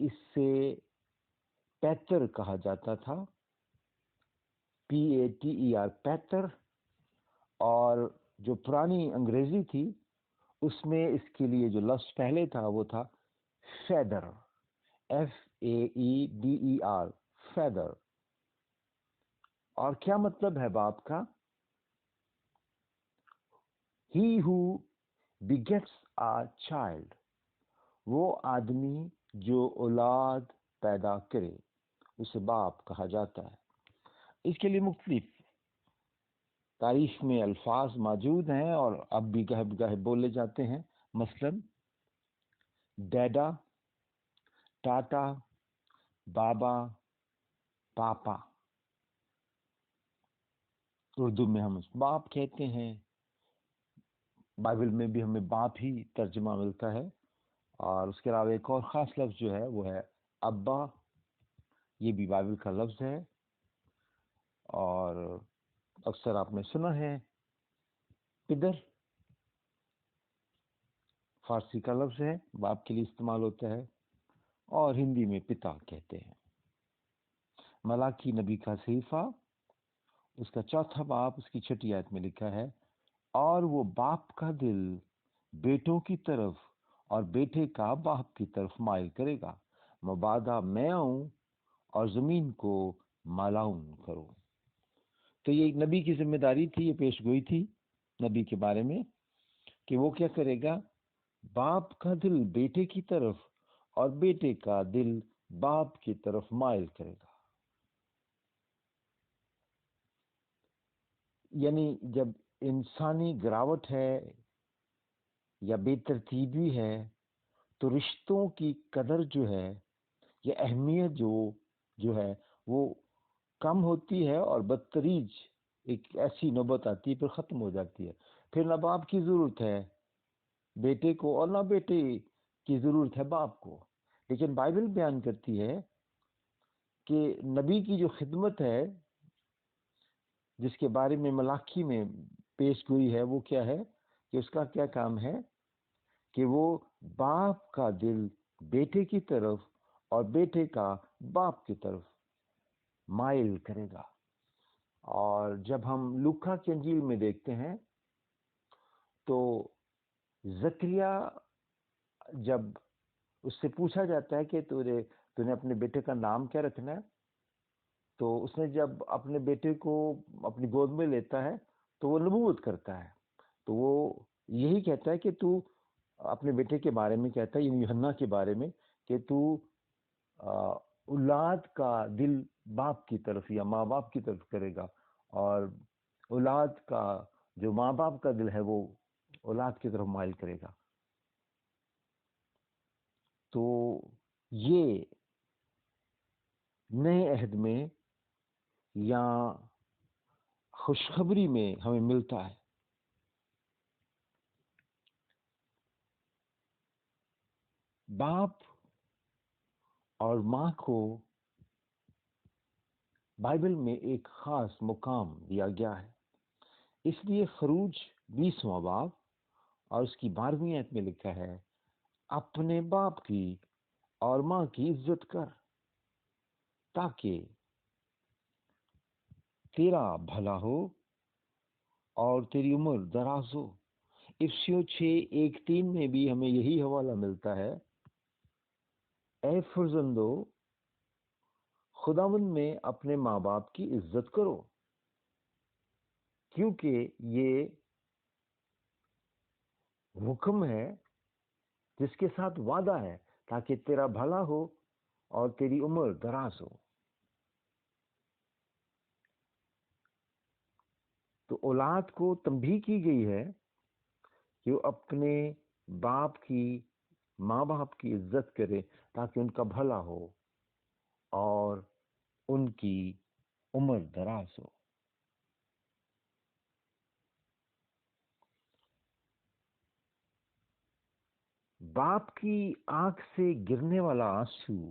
اس سے پیتر کہا جاتا تھا، PATER، پیتر. اور جو پرانی انگریزی تھی اس میں اس کے لیے جو لفظ پہلے تھا وہ تھا فیدر، FAEDER، فیدر. اور کیا مطلب ہے باپ کا؟ He who begets a child، وہ آدمی جو اولاد پیدا کرے اسے باپ کہا جاتا ہے. اس کے لیے مختلف تاریخ میں الفاظ موجود ہیں اور اب بھی گاہے بولے جاتے ہیں، مثلا ڈیڈا، ٹاٹا، بابا، پاپا. اردو میں ہم باپ کہتے ہیں، بائبل میں بھی ہمیں باپ ہی ترجمہ ملتا ہے. اور اس کے علاوہ ایک اور خاص لفظ جو ہے وہ ہے ابا، یہ بھی بائبل کا لفظ ہے. اور اکثر آپ نے سنا ہے پدر، فارسی کا لفظ ہے، باپ کے لیے استعمال ہوتا ہے. اور ہندی میں پتا کہتے ہیں. ملاکی نبی کا صحیفہ، اس کا 4 باب، اس کی 6 آیت میں لکھا ہے، اور وہ باپ کا دل بیٹوں کی طرف اور بیٹے کا باپ کی طرف مائل کرے گا، مبادہ میں آؤں اور زمین کو مالاؤن کروں. تو یہ ایک نبی کی ذمہ داری تھی، یہ پیش گوئی تھی نبی کے بارے میں کہ وہ کیا کرے گا، باپ کا دل بیٹے کی طرف اور بیٹے کا دل باپ کی طرف مائل کرے گا. یعنی جب انسانی گراوٹ ہے یا بے ترتیبی ہے تو رشتوں کی قدر جو ہے یا اہمیت جو ہے وہ کم ہوتی ہے اور بدتریج ایک ایسی نوبت آتی ہے، پھر ختم ہو جاتی ہے. پھر نہ باپ کی ضرورت ہے بیٹے کو اور نہ بیٹے کی ضرورت ہے باپ کو. لیکن بائبل بیان کرتی ہے کہ نبی کی جو خدمت ہے جس کے بارے میں ملاکی میں پیش گوئی ہے وہ کیا ہے کہ اس کا کیا کام ہے کہ وہ باپ کا دل بیٹے کی طرف اور بیٹے کا باپ کی طرف مائل کرے گا. اور جب ہم لوکا کی انجیل میں دیکھتے ہیں تو زکریا جب اس سے پوچھا جاتا ہے کہ تو نے اپنے بیٹے کا نام کیا رکھنا ہے، تو اس نے جب اپنے بیٹے کو اپنی گود میں لیتا ہے تو وہ نبوت کرتا ہے. تو وہ یہی کہتا ہے کہ تو اپنے بیٹے کے بارے میں کہتا ہے، یعنی یوحنا کے بارے میں، کہ تو اولاد کا دل باپ کی طرف یا ماں باپ کی طرف کرے گا، اور اولاد کا جو ماں باپ کا دل ہے وہ اولاد کی طرف مائل کرے گا. تو یہ نئے عہد میں یا خوشخبری میں ہمیں ملتا ہے. باپ اور ماں کو بائبل میں ایک خاص مقام دیا گیا ہے. اس لیے خروج 20واں باب اور اس کی 12ویں آیت میں لکھا ہے، اپنے باپ کی اور ماں کی عزت کر تاکہ تیرا بھلا ہو اور تیری عمر دراز ہو. افسیوں 6:1-3 میں بھی ہمیں یہی حوالہ ملتا ہے، اے فرزندو خداوند میں اپنے ماں باپ کی عزت کرو، کیونکہ یہ حکم ہے جس کے ساتھ وعدہ ہے تاکہ تیرا بھلا ہو اور تیری عمر دراز ہو. تو اولاد کو تنبیہ کی گئی ہے کہ وہ اپنے باپ کی، ماں باپ کی عزت کرے تاکہ ان کا بھلا ہو اور ان کی عمر دراز ہو. باپ کی آنکھ سے گرنے والا آنسو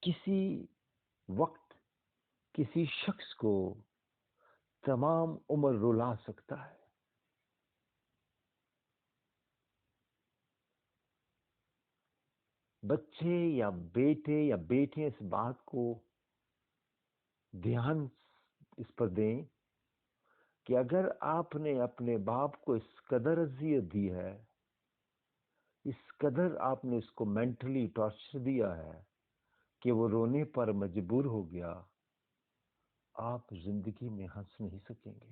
کسی وقت کسی شخص کو تمام عمر رلا سکتا ہے. بچے یا بیٹے یا بیٹے اس بات کو دھیان اس پر دیں کہ اگر آپ نے اپنے باپ کو اس قدر اذیت دی ہے، اس قدر آپ نے اس کو مینٹلی ٹارچر دیا ہے کہ وہ رونے پر مجبور ہو گیا، آپ زندگی میں ہنس نہیں سکیں گے۔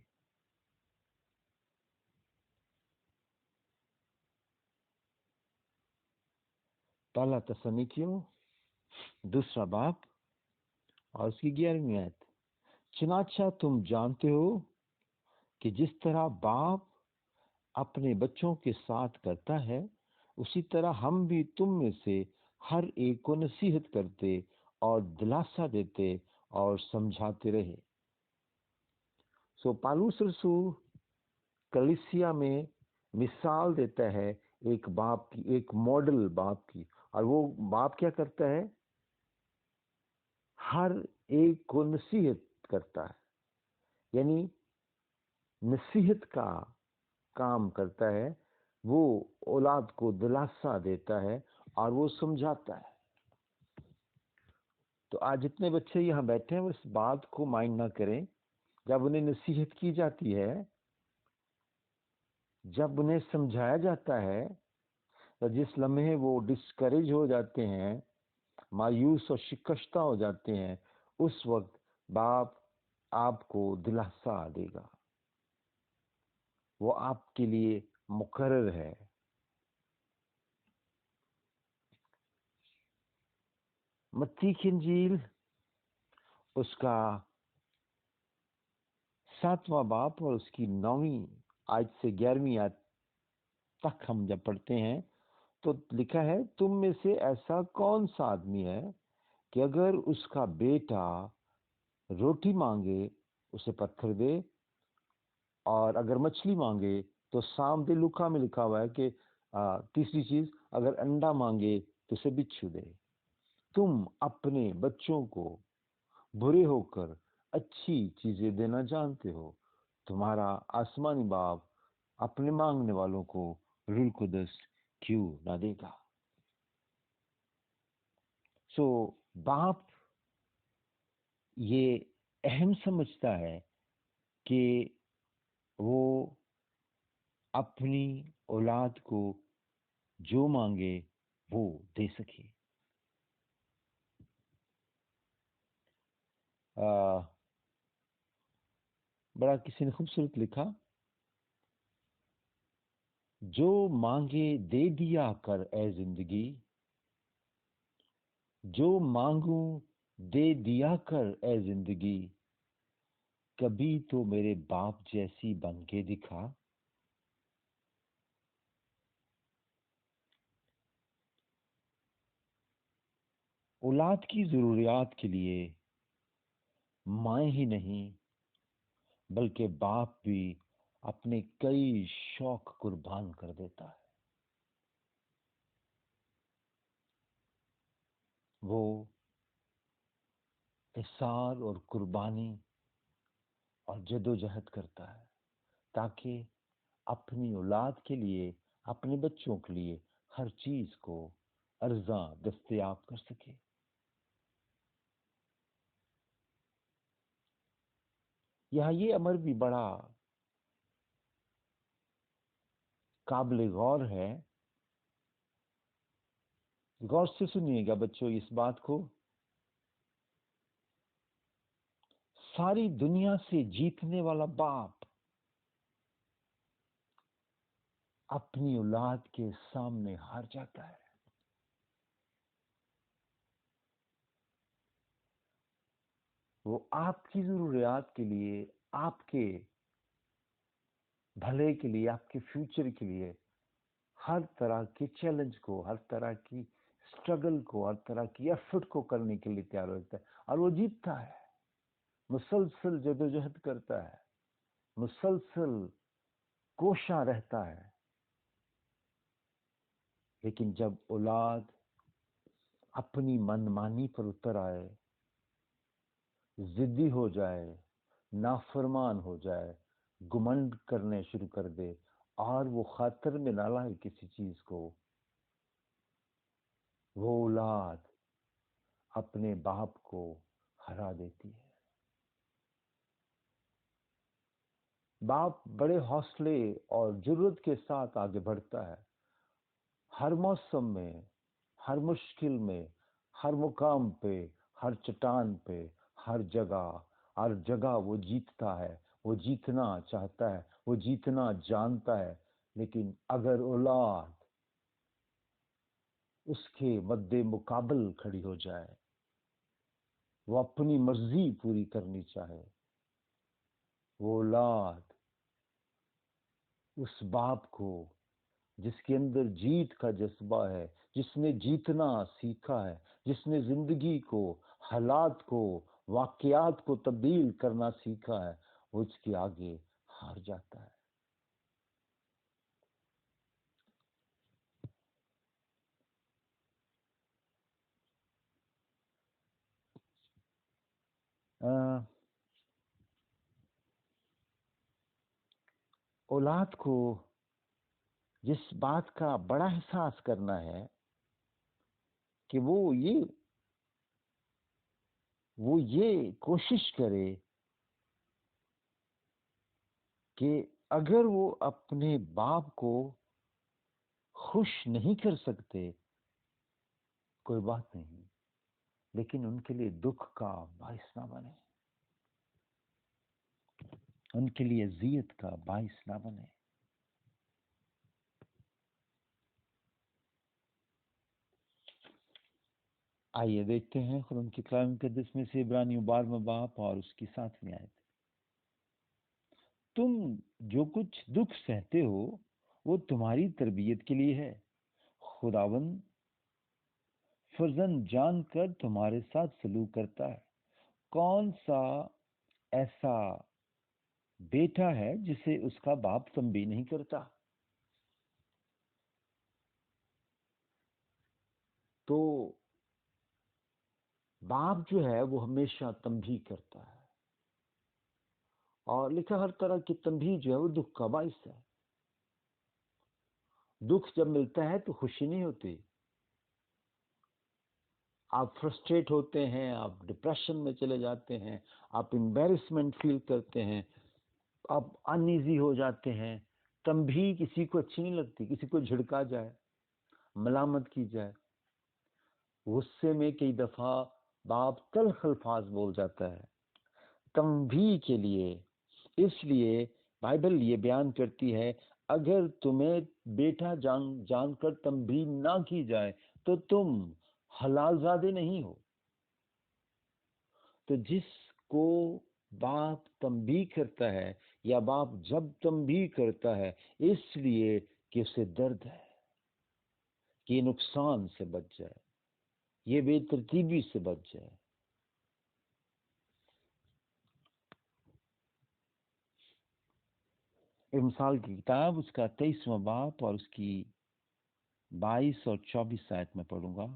پہلا تسنیکیوں 2 باب اور اس کی 11ویں آیت۔ چنانچہ تم جانتے ہو کہ جس طرح باپ اپنے بچوں کے ساتھ کرتا ہے، اسی طرح ہم بھی تم میں سے ہر ایک کو نصیحت کرتے اور دلاسا دیتے اور سمجھاتے رہے۔ پالوس رسول کلیسیا میں مثال دیتا ہے ایک باپ کی، ایک ماڈل باپ کی، اور وہ باپ کیا کرتا ہے؟ ہر ایک کو نصیحت کرتا ہے، یعنی نصیحت کا کام کرتا ہے، وہ اولاد کو دلاسا دیتا ہے اور وہ سمجھاتا ہے۔ تو آج جتنے بچے یہاں بیٹھے ہیں وہ اس بات کو مائنڈ نہ کریں، جب انہیں نصیحت کی جاتی ہے، جب انہیں سمجھایا جاتا ہے، تو جس لمحے وہ ڈسکریج ہو جاتے ہیں، مایوس اور شکستہ ہو جاتے ہیں، اس وقت باپ آپ کو دلاسا دے گا، وہ آپ کے لیے مقرر ہے۔ متی کی انجیل اس کا 7واں باب اور اس کی 9ویں آیت سے 11ویں آیت تک ہم جب پڑھتے ہیں تو لکھا ہے، تم میں سے ایسا کون سا آدمی ہے کہ اگر اس کا بیٹا روٹی مانگے اسے پتھر دے، اور اگر مچھلی مانگے تو سام دے۔ لکھا میں لکھا ہوا ہے کہ تیسری چیز، اگر انڈا مانگے تو اسے بچھو دے۔ تم اپنے بچوں کو برے ہو کر اچھی چیزیں دینا جانتے ہو، تمہارا آسمانی باپ اپنے مانگنے والوں کو روح القدس کیوں نہ دے گا؟ باپ یہ اہم سمجھتا ہے کہ وہ اپنی اولاد کو جو مانگے وہ دے سکے۔ بڑا کسی نے خوبصورت لکھا، جو مانگے دے دیا کر اے زندگی، جو مانگوں دے دیا کر اے زندگی، کبھی تو میرے باپ جیسی بن کے دکھا۔ اولاد کی ضروریات کے لیے مائیں ہی نہیں بلکہ باپ بھی اپنے کئی شوق قربان کر دیتا ہے۔ وہ احسار اور قربانی اور جد و جہد کرتا ہے تاکہ اپنی اولاد کے لیے، اپنے بچوں کے لیے ہر چیز کو ارزاں دستیاب کر سکے۔ یہاں یہ امر بھی بڑا قابل غور ہے۔ غور سے سنیے گا بچوں اس بات کو، ساری دنیا سے جیتنے والا باپ اپنی اولاد کے سامنے ہار جاتا ہے۔ وہ آپ کی ضروریات کے لیے، آپ کے بھلے کے لیے، آپ کے فیوچر کے لیے ہر طرح کے چیلنج کو، ہر طرح کی سٹرگل کو، ہر طرح کی ایفرٹ کو کرنے کے لیے تیار ہوتا ہے، اور وہ جیتتا ہے، مسلسل جدوجہد کرتا ہے، مسلسل کوشاں رہتا ہے۔ لیکن جب اولاد اپنی من مانی پر اتر آئے، ضدی ہو جائے، نافرمان ہو جائے، گمنڈ کرنے شروع کر دے، اور وہ خاطر میں نہ لائے کسی چیز کو، وہ اولاد اپنے باپ کو ہرا دیتی ہے. باپ بڑے حوصلے اور جرت کے ساتھ آگے بڑھتا ہے. ہر موسم میں، ہر مشکل میں، ہر مقام پہ، ہر چٹان پہ، ہر جگہ وہ جیتتا ہے. وہ جیتنا چاہتا ہے، وہ جیتنا جانتا ہے. لیکن اگر اولاد اس کے مد مقابل کھڑی ہو جائے، وہ اپنی مرضی پوری کرنی چاہے، وہ اولاد اس باپ کو جس کے اندر جیت کا جذبہ ہے، جس نے جیتنا سیکھا ہے، جس نے زندگی کو، حالات کو، واقعات کو تبدیل کرنا سیکھا ہے، وہ اس کے آگے ہار جاتا ہے. اولاد کو جس بات کا بڑا احساس کرنا ہے کہ وہ یہ کوشش کرے کہ اگر وہ اپنے باپ کو خوش نہیں کر سکتے، کوئی بات نہیں، لیکن ان کے لیے دکھ کا باعث نہ بنے، ان کے لیے اذیت کا باعث نہ بنے. آئیے دیکھتے ہیں خدا کی کلام مقدس میں سے عبرانیوں 12واں باب اور اس کی 7ویں آیت. تم جو کچھ دکھ سہتے ہو وہ تمہاری تربیت کے لیے ہے. خداوند فرزند جان کر تمہارے ساتھ سلوک کرتا ہے. کون سا ایسا بیٹا ہے جسے اس کا باپ تنبیہ نہیں کرتا؟ تو باپ جو ہے وہ ہمیشہ تنبیہ کرتا ہے، اور لکھا ہر طرح کی تنبیہ جو ہے وہ دکھ کا باعث ہے. دکھ جب ملتا ہے تو خوشی نہیں ہوتی. آپ فرسٹریٹ ہوتے ہیں، آپ ڈپریشن میں چلے جاتے ہیں، آپ امبیرسمنٹ فیل کرتے ہیں، آپ انایزی ہو جاتے ہیں. تنبیہ کسی کو اچھی نہیں لگتی. کسی کو جھڑکا جائے، ملامت کی جائے، غصے میں کئی دفعہ باپ تلخ الفاظ بول جاتا ہے تنبیہ کے لیے. اس لیے بائبل یہ بیان کرتی ہے اگر تمہیں بیٹا جان کر تنبیہ نہ کی جائے تو تم حلال زادے نہیں ہو. تو جس کو باپ تنبیہ کرتا ہے، یا باپ جب تنبیہ کرتا ہے اس لیے کہ اسے درد ہے کہ یہ نقصان سے بچ جائے، یہ بے ترتیبی سے بچ جائے. امثال کی کتاب اس کا 23واں باب اور اس کی 22 اور 24 آیت میں پڑھوں گا.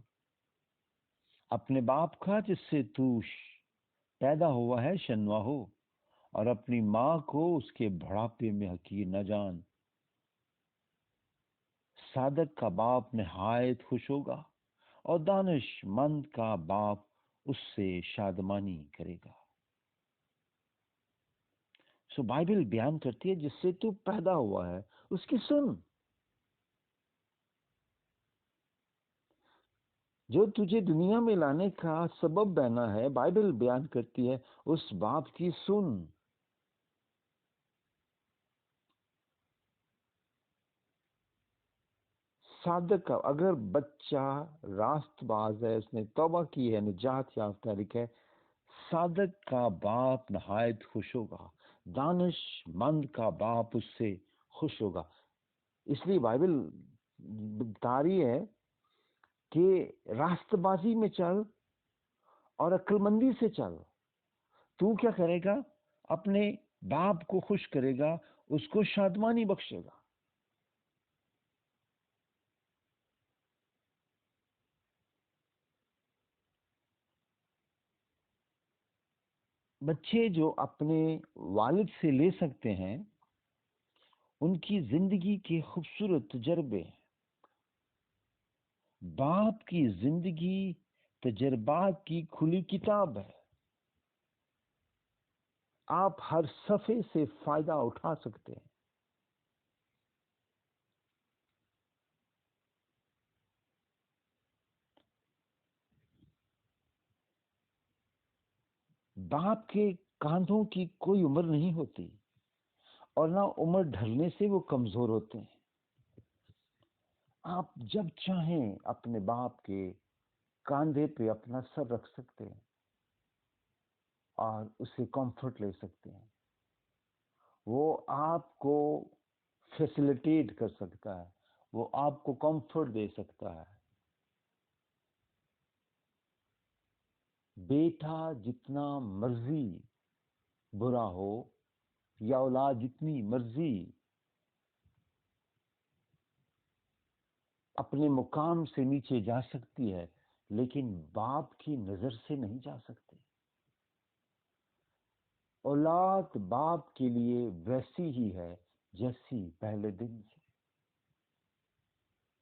اپنے باپ کا جس سے تو پیدا ہوا ہے شنوا ہو، اور اپنی ماں کو اس کے بڑھاپے میں حقیر نہ جان. صادق کا باپ نہایت خوش ہوگا، اور دانش مند کا باپ اس سے شادمانی کرے گا. سو بائبل بیان کرتی ہے جس سے تو پیدا ہوا ہے اس کی سن. جو تجھے دنیا میں لانے کا سبب بنا ہے، بائبل بیان کرتی ہے اس باپ کی سن. صادق کا اگر بچہ راست باز ہے، اس نے توبہ کی ہے، نجات یافتہ ہے، صادق کا باپ نہایت خوش ہوگا، دانش مند کا باپ اس سے خوش ہوگا. اس لیے بائبل بتا رہی ہے کہ راست بازی میں چل اور عقل مندی سے چل. تو کیا کرے گا؟ اپنے باپ کو خوش کرے گا، اس کو شادمانی بخشے گا. بچے جو اپنے والد سے لے سکتے ہیں ان کی زندگی کے خوبصورت تجربے، باپ کی زندگی تجربات کی کھلی کتاب ہے. آپ ہر صفحے سے فائدہ اٹھا سکتے ہیں. باپ کے کاندھوں کی کوئی عمر نہیں ہوتی اور نہ عمر ڈھلنے سے وہ کمزور ہوتے ہیں. آپ جب چاہیں اپنے باپ کے کاندھے پہ اپنا سر رکھ سکتے ہیں اور اسے کمفرٹ لے سکتے ہیں. وہ آپ کو فیسیلیٹیٹ کر سکتا ہے، وہ آپ کو کمفرٹ دے سکتا ہے. بیٹا جتنا مرضی برا ہو یا اولاد جتنی مرضی اپنے مقام سے نیچے جا سکتی ہے، لیکن باپ کی نظر سے نہیں جا سکتے. اولاد باپ کے لیے ویسی ہی ہے جیسی پہلے دن سے.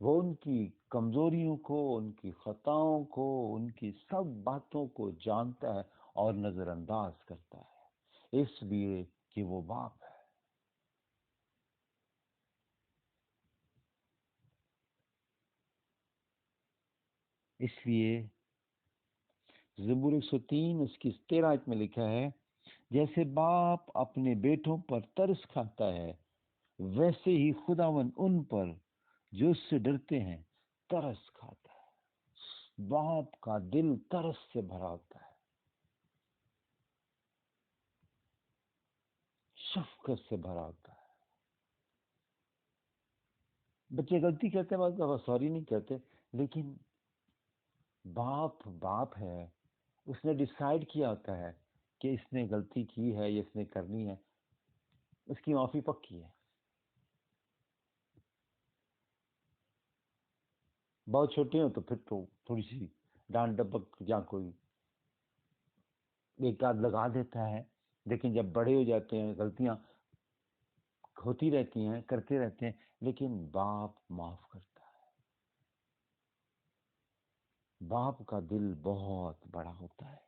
وہ ان کی کمزوریوں کو، ان کی خطاؤں کو، ان کی سب باتوں کو جانتا ہے اور نظر انداز کرتا ہے، اس لیے کہ وہ باپ ہے. اس لیے زبور 103 اس کی 13 آیت میں لکھا ہے، جیسے باپ اپنے بیٹوں پر ترس کھاتا ہے، ویسے ہی خداوند ان پر جو اس سے ڈرتے ہیں ترس کھاتا ہے. باپ کا دل ترس سے بھرا ہوتا ہے، شفقت سے بھرا ہوتا ہے. بچے غلطی کرتے ہیں، بعض دفعہ سوری نہیں کہتے، لیکن باپ ہے. اس نے ڈیسائیڈ کیا ہوتا ہے کہ اس نے غلطی کی ہے یا اس نے کرنی ہے، اس کی معافی پکی ہے. بہت چھوٹے ہوں تو پھر تو تھوڑی سی ڈانٹ ڈپٹ یا کوئی ایک آدھ لگا دیتا ہے، لیکن جب بڑے ہو جاتے ہیں غلطیاں ہوتی رہتی ہیں، کرتے رہتے ہیں، لیکن باپ معاف کرتا ہے. باپ کا دل بہت بڑا ہوتا ہے.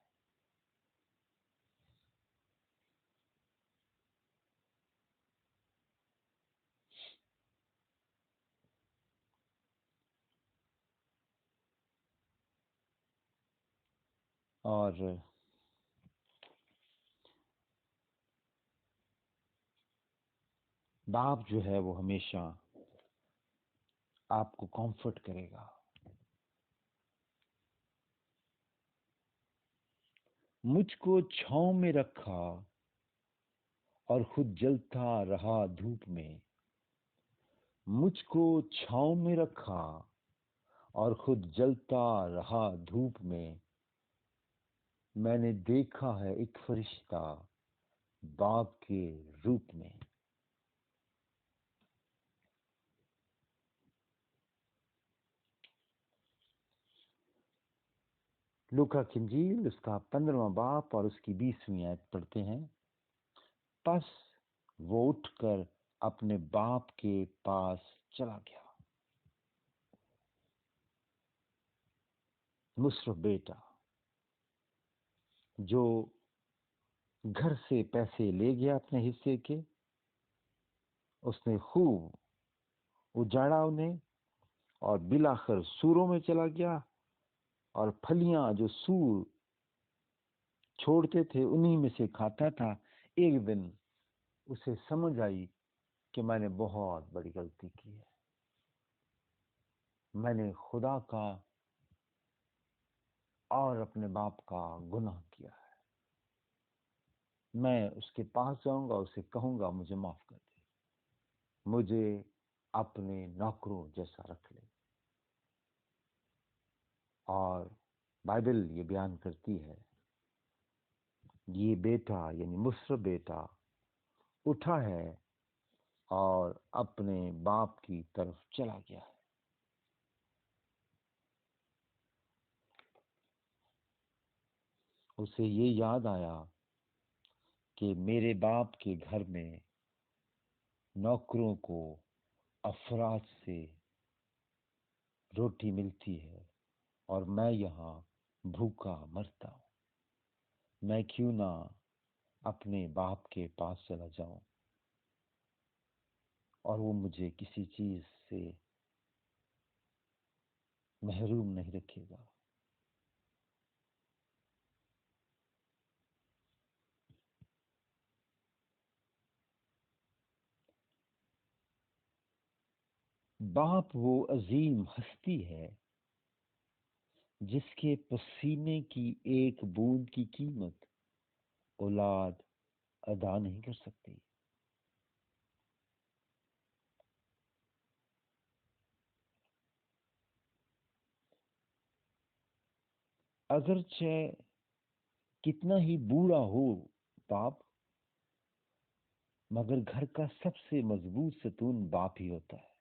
اور باپ جو ہے وہ ہمیشہ آپ کو کمفرٹ کرے گا. مجھ کو چھاؤں میں رکھا اور خود جلتا رہا دھوپ میں. مجھ کو چھاؤں میں رکھا اور خود جلتا رہا دھوپ میں. میں نے دیکھا ہے ایک فرشتہ باپ کے روپ میں. لوکا کی انجیل اس کا 15واں باپ اور اس کی 20ویں آیت پڑھتے ہیں. پس وہ اٹھ کر اپنے باپ کے پاس چلا گیا. مصرف بیٹا جو گھر سے پیسے لے گیا اپنے حصے کے، اس نے خوب اجاڑا انہیں اور بالآخر سوروں میں چلا گیا، اور پھلیاں جو سور چھوڑتے تھے انہی میں سے کھاتا تھا. ایک دن اسے سمجھ آئی کہ میں نے بہت بڑی غلطی کی ہے، میں نے خدا کا اور اپنے باپ کا گناہ کیا ہے. میں اس کے پاس جاؤں گا، اسے کہوں گا مجھے معاف کر دے، مجھے اپنے نوکروں جیسا رکھ لے. اور بائبل یہ بیان کرتی ہے، یہ بیٹا یعنی مصر بیٹا اٹھا ہے اور اپنے باپ کی طرف چلا گیا ہے. اسے یہ یاد آیا کہ میرے باپ کے گھر میں نوکروں کو افراد سے روٹی ملتی ہے اور میں یہاں بھوکا مرتا ہوں، میں کیوں نہ اپنے باپ کے پاس چلا جاؤں اور وہ مجھے کسی چیز سے محروم نہیں رکھے گا۔ باپ وہ عظیم ہستی ہے جس کے پسینے کی ایک بوند کی قیمت اولاد ادا نہیں کر سکتی۔ اگرچہ کتنا ہی بوڑھا ہو باپ، مگر گھر کا سب سے مضبوط ستون باپ ہی ہوتا ہے۔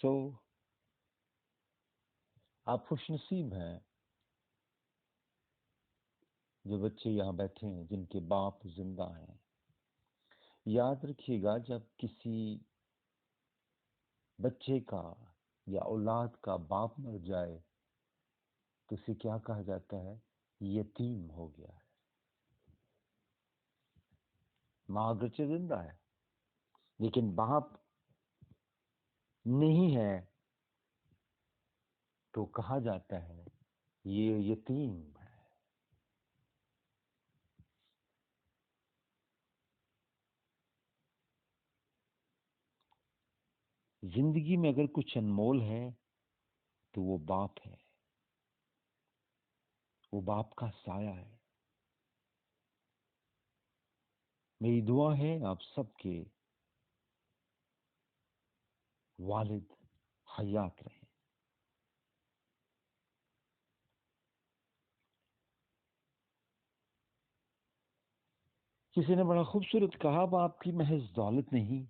سو آپ خوش نصیب ہیں جو بچے یہاں بیٹھے ہیں جن کے باپ زندہ ہیں۔ یاد رکھیے گا، جب کسی بچے کا یا اولاد کا باپ مر جائے تو اسے کیا کہا جاتا ہے؟ یتیم ہو گیا ہے۔ ماں اگرچہ زندہ ہے لیکن باپ نہیں ہے تو کہا جاتا ہے یہ یتیم ہے۔ زندگی میں اگر کچھ انمول ہے تو وہ باپ ہے، وہ باپ کا سایہ ہے۔ میری دعا ہے آپ سب کے والد حیات رہیں۔ کسی نے بڑا خوبصورت کہا، باپ کی محض دولت نہیں،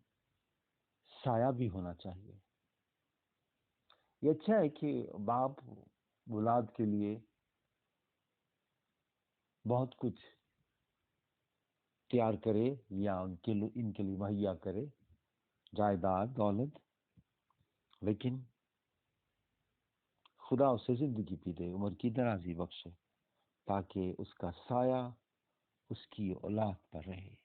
سایہ بھی ہونا چاہیے۔ یہ اچھا ہے کہ باپ اولاد کے لیے بہت کچھ تیار کرے یا ان کے لیے مہیا کرے، جائیداد، دولت، لیکن خدا اسے زندگی بھی دے، عمر کی درازی بخشے، تاکہ اس کا سایہ اس کی اولاد پر رہے۔